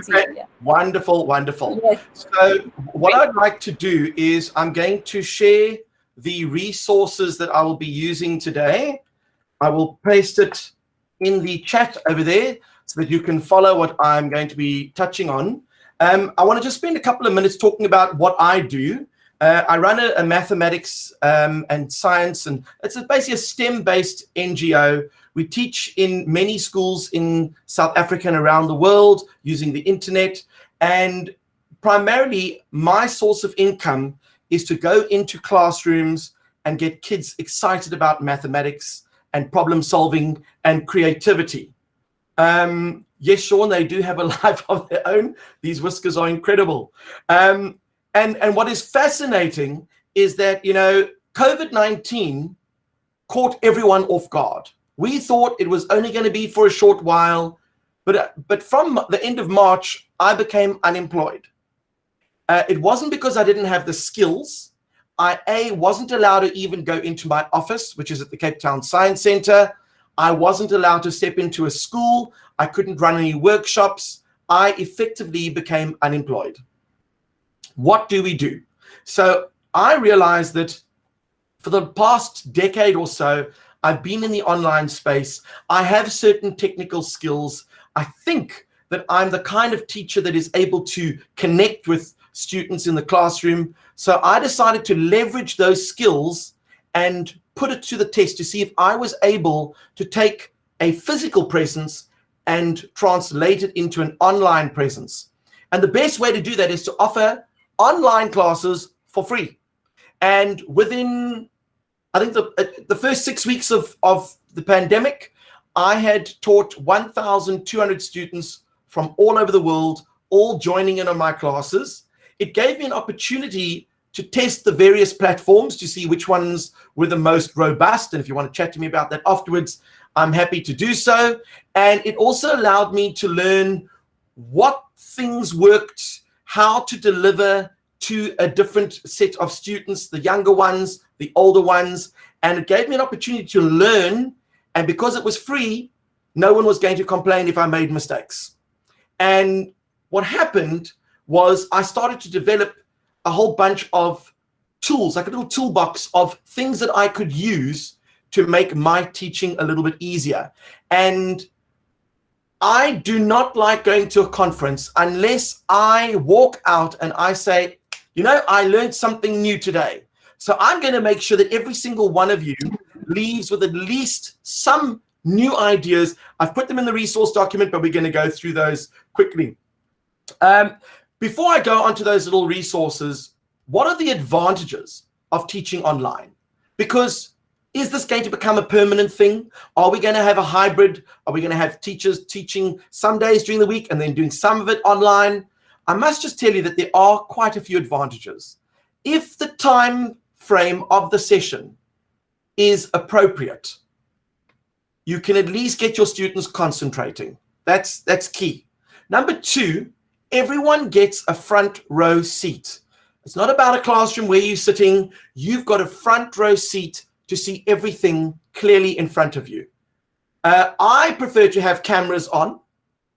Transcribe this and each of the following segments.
see Okay. you. Yeah. Wonderful, wonderful. Yes. So what I'd like to do is I'm going to share the resources that I will be using today. I will paste it in the chat over there so that you can follow what I'm going to be touching on. I want to just spend a couple of minutes talking about what I do. I run a mathematics and science, and it's basically a STEAM-based NGO. We teach in many schools in South Africa and around the world using the internet. And primarily, my source of income is to go into classrooms and get kids excited about mathematics and problem solving and creativity. Yes, Sean, they do have a life of their own. These whiskers are incredible. And what is fascinating is that, you know, COVID-19 caught everyone off guard. We thought it was only going to be for a short while, but from the end of March, I became unemployed. It wasn't because I didn't have the skills. I wasn't allowed to even go into my office, which is at the Cape Town Science Centre. I wasn't allowed to step into a school. I couldn't run any workshops. I effectively became unemployed. What do we do? So I realized that for the past decade or so, I've been in the online space. I have certain technical skills. I think that I'm the kind of teacher that is able to connect with students in the classroom. So I decided to leverage those skills and put it to the test to see if I was able to take a physical presence and translate it into an online presence. And the best way to do that is to offer online classes for free. And within, I think the first 6 weeks of the pandemic, I had taught 1,200 students from all over the world, all joining in on my classes. It gave me an opportunity to test the various platforms to see which ones were the most robust. And if you want to chat to me about that afterwards, I'm happy to do so. And it also allowed me to learn what things worked, how to deliver to a different set of students, the younger ones, the older ones. And it gave me an opportunity to learn. And because it was free, no one was going to complain if I made mistakes. And what happened was I started to develop a whole bunch of tools, like a little toolbox of things that I could use to make my teaching a little bit easier. And I do not like going to a conference unless I walk out and I say, you know, I learned something new today. So I'm going to make sure that every single one of you leaves with at least some new ideas. I've put them in the resource document, but we're going to go through those quickly. Before I go onto those little resources, what are the advantages of teaching online? Because is this going to become a permanent thing? Are we going to have a hybrid? Are we going to have teachers teaching some days during the week and then doing some of it online? I must just tell you that there are quite a few advantages. If the time frame of the session is appropriate, you can at least get your students concentrating. That's key. Number two, everyone gets a front row seat. It's not about a classroom where you're sitting. You've got a front row seat to see everything clearly in front of you. I prefer to have cameras on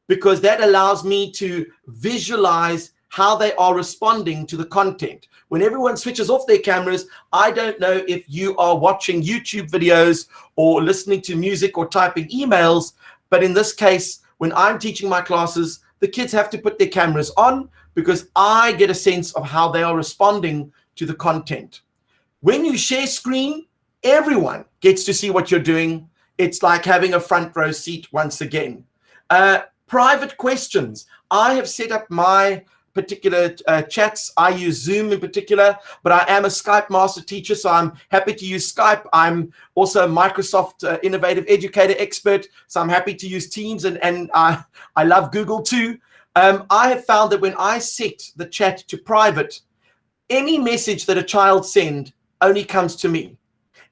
because that allows me to visualize how they are responding to the content. When everyone switches off their cameras, I don't know if you are watching YouTube videos or listening to music or typing emails, but in this case, when I'm teaching my classes, the kids have to put their cameras on because I get a sense of how they are responding to the content. When you share screen, everyone gets to see what you're doing. It's like having a front row seat once again. Private questions. I have set up my particular chats. I use Zoom in particular, but I am a Skype master teacher, so I'm happy to use Skype. I'm also a Microsoft Innovative Educator expert, so I'm happy to use Teams, and I love Google too. I have found that when I set the chat to private, any message that a child sends only comes to me.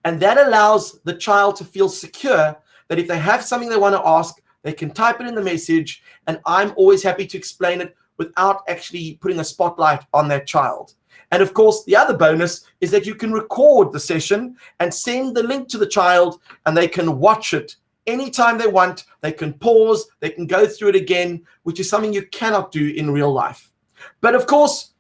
And that allows the child to feel secure that if they have something they want to ask, they can type it in the message, and I'm always happy to explain it without actually putting a spotlight on that child. And of course, the other bonus is that you can record the session and send the link to the child, and they can watch it anytime they want. They can pause, they can go through it again, which is something you cannot do in real life. But of course,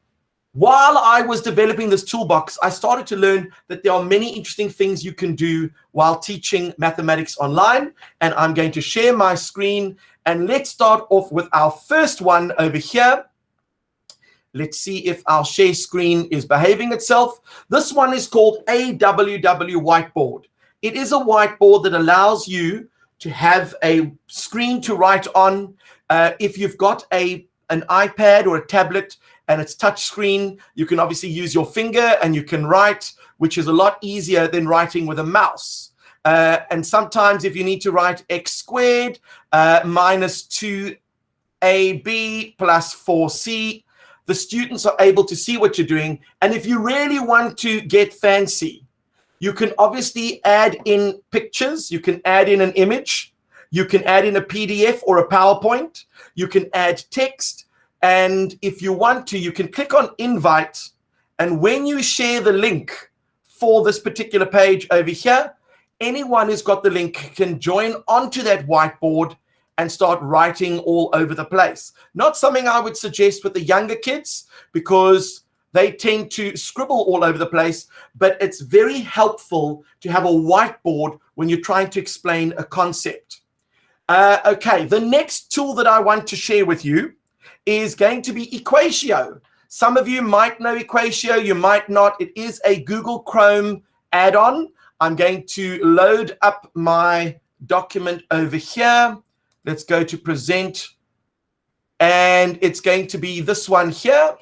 while I was developing this toolbox, I started to learn that there are many interesting things you can do while teaching mathematics online. And I'm going to share my screen. And let's start off with our first one over here. Let's see if our share screen is behaving itself. This one is called AWW Whiteboard. It is a whiteboard that allows you to have a screen to write on. If you've got an iPad or a tablet and it's touch screen, you can obviously use your finger and you can write, which is a lot easier than writing with a mouse. And sometimes if you need to write x squared minus 2ab plus 4c, the students are able to see what you're doing. And if you really want to get fancy, you can obviously add in pictures, you can add in an image, you can add in a PDF or a PowerPoint, you can add text, and if you want to, you can click on invite, and when you share the link for this particular page over here, anyone who's got the link can join onto that whiteboard and start writing all over the place. Not something I would suggest with the younger kids because they tend to scribble all over the place, but it's very helpful to have a whiteboard when you're trying to explain a concept. Okay, the next tool that I want to share with you is going to be Equatio. Some of you might know Equatio, you might not. It is a Google Chrome add-on. I'm going to load up my document over here. Let's go to present, and it's going to be this one here.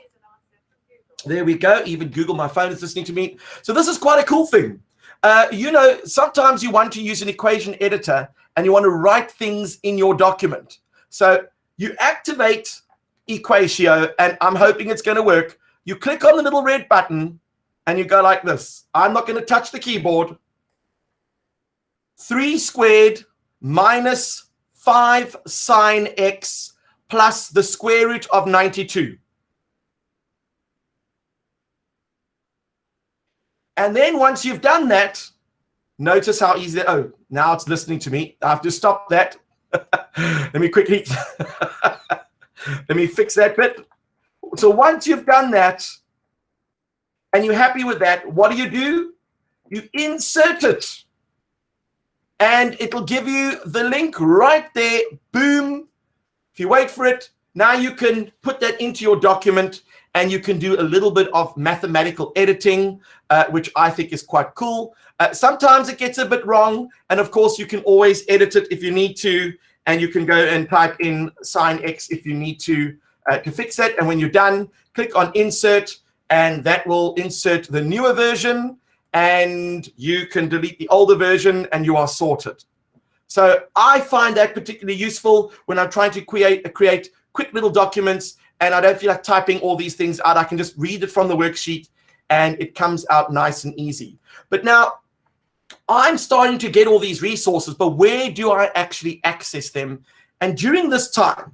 There we go. Even Google, my phone is listening to me. So this is quite a cool thing. You know, sometimes you want to use an equation editor and you want to write things in your document. So you activate Equatio, and I'm hoping it's going to work. You click on the little red button and you go like this. I'm not going to touch the keyboard. 3 squared minus 5 sine x plus the square root of 92. And then once you've done that, notice how easy, oh, now it's listening to me. I have to stop that. Let me quickly, let me fix that bit. So once you've done that and you're happy with that, what do? You insert it. And it'll give you the link right there. Boom. If you wait for it, now you can put that into your document and you can do a little bit of mathematical editing, which I think is quite cool. Sometimes it gets a bit wrong. And of course, you can always edit it if you need to. And you can go and type in sine x if you need to fix it. And when you're done, click on insert, and that will insert the newer version. And you can delete the older version and you are sorted. So I find that particularly useful when I'm trying to create quick little documents and I don't feel like typing all these things out. I can just read it from the worksheet and it comes out nice and easy. But now I'm starting to get all these resources, but where do I actually access them? And during this time,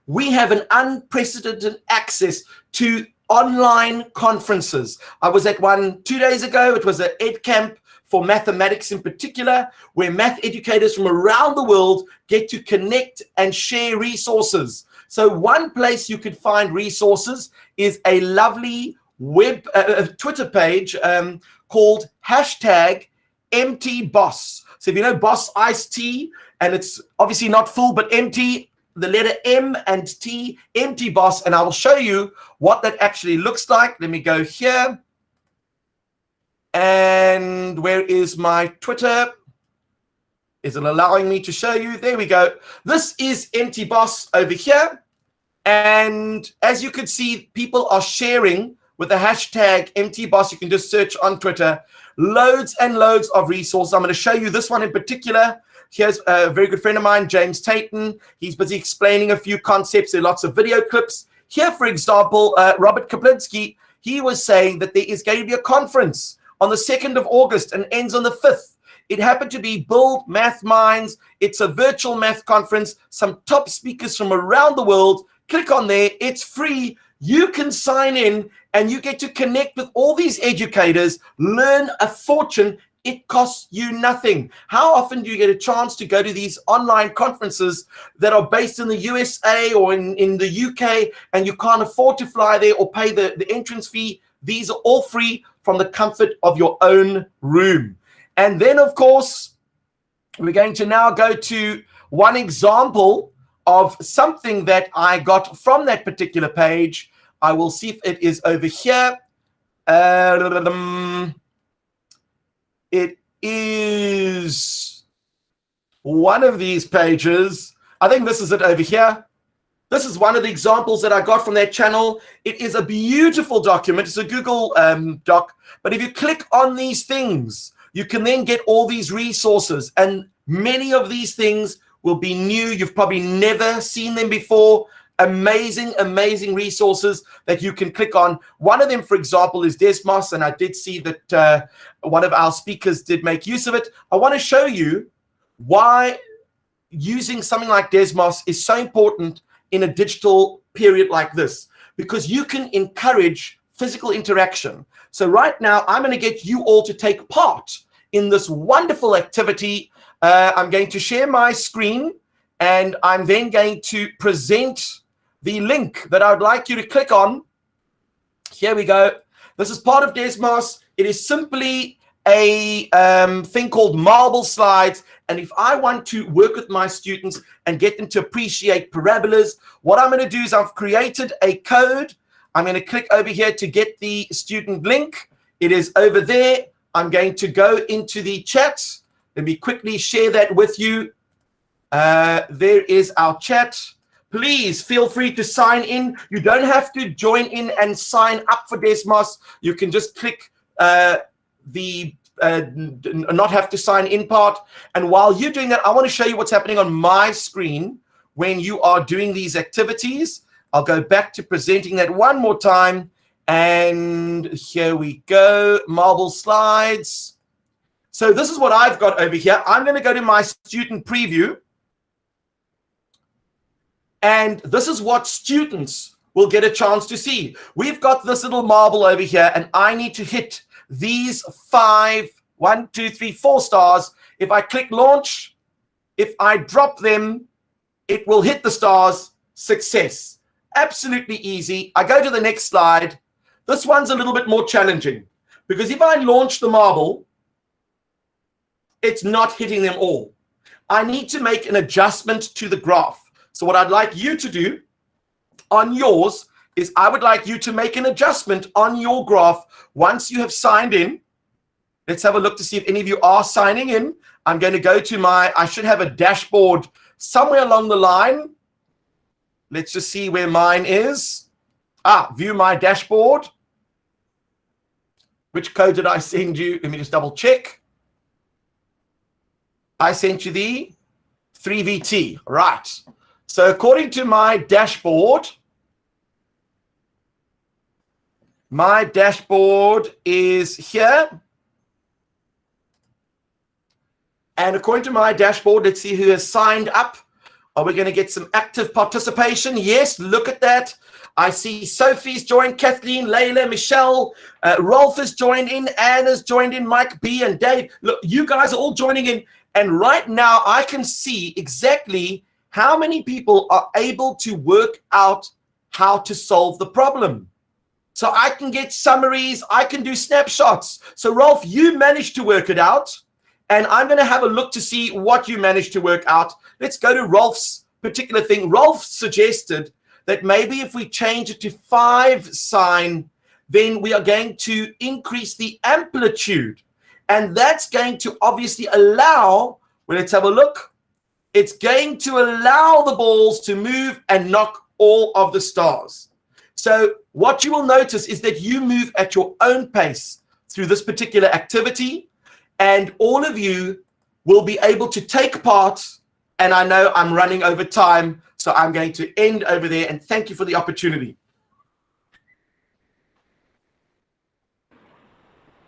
we have an unprecedented access to online conferences. I was at one 2 days ago. It was an ed camp for mathematics in particular, where math educators from around the world get to connect and share resources. So one place you could find resources is a lovely web Twitter page called #MTBoss. So if you know Boss Iced Tea, and it's obviously not full, but empty, the letter M and T, MTBoss, and I will show you what that actually looks like. Let me go here. And where is my Twitter? Is it allowing me to show you? There we go. This is MTBoss over here. And as you can see, people are sharing with the #MTBoss. You can just search on Twitter. Loads and loads of resources. I'm going to show you this one in particular. Here's a very good friend of mine, James Tayton. He's busy explaining a few concepts. There are lots of video clips. Here, for example, Robert Kaplinsky, he was saying that there is going to be a conference on the 2nd of August and ends on the 5th. It happened to be Build Math Minds. It's a virtual math conference. Some top speakers from around the world. Click on there. It's free. You can sign in and you get to connect with all these educators, learn a fortune, It costs you nothing. How often do you get a chance to go to these online conferences that are based in the USA or in the UK, and you can't afford to fly there or pay the entrance fee? These are all free from the comfort of your own room. And then, of course, we're going to now go to one example of something that I got from that particular page. I will see if it is over here. It is one of these pages. I think this is it over here. This is one of the examples that I got from that channel. It is a beautiful document. It's a Google doc. But if you click on these things, you can then get all these resources. And many of these things will be new. You've probably never seen them before. Amazing, amazing resources that you can click on. One of them, for example, is Desmos. And I did see that one of our speakers did make use of it. I want to show you why using something like Desmos is so important in a digital period like this, because you can encourage physical interaction. So right now, I'm going to get you all to take part in this wonderful activity. I'm going to share my screen, and I'm then going to present the link that I would like you to click on. Here we go. This is part of Desmos. It is simply a thing called marble slides. And if I want to work with my students and get them to appreciate parabolas, what I'm going to do is I've created a code. I'm going to click over here to get the student link. It is over there. I'm going to go into the chat. Let me quickly share that with you. There is our chat. Please feel free to sign in. You don't have to join in and sign up for Desmos. You can just click not have to sign in part. And while you're doing that, I want to show you what's happening on my screen when you are doing these activities. I'll go back to presenting that one more time. And here we go, marble slides. So this is what I've got over here. I'm going to go to my student preview. And this is what students will get a chance to see. We've got this little marble over here, and I need to hit these 5, 1, 2, 3, 4 stars. If I click launch, if I drop them, it will hit the stars. Success. Absolutely easy. I go to the next slide. This one's a little bit more challenging, because if I launch the marble, it's not hitting them all. I need to make an adjustment to the graph. So what I'd like you to do on yours is I would like you to make an adjustment on your graph once you have signed in. Let's have a look to see if any of you are signing in. I'm going to go to I should have a dashboard somewhere along the line. Let's just see where mine is. View my dashboard. Which code did I send you? Let me just double check. I sent you the 3VT, right. So according to my dashboard is here. And according to my dashboard, let's see who has signed up. Are we going to get some active participation? Yes, look at that. I see Sophie's joined, Kathleen, Layla, Michelle, Rolf has joined in, Anna's joined in, Mike B and Dave. Look, you guys are all joining in. And right now I can see exactly how many people are able to work out how to solve the problem. So I can get summaries, I can do snapshots. So Rolf, you managed to work it out, and I'm going to have a look to see what you managed to work out. Let's go to Rolf's particular thing. Rolf suggested that maybe if we change it to 5 sine, then we are going to increase the amplitude. And that's going to obviously allow, well, let's have a look. It's going to allow the balls to move and knock all of the stars. So what you will notice is that you move at your own pace through this particular activity, and all of you will be able to take part. And I know I'm running over time, so I'm going to end over there, and thank you for the opportunity.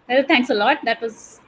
Well, thanks a lot. That was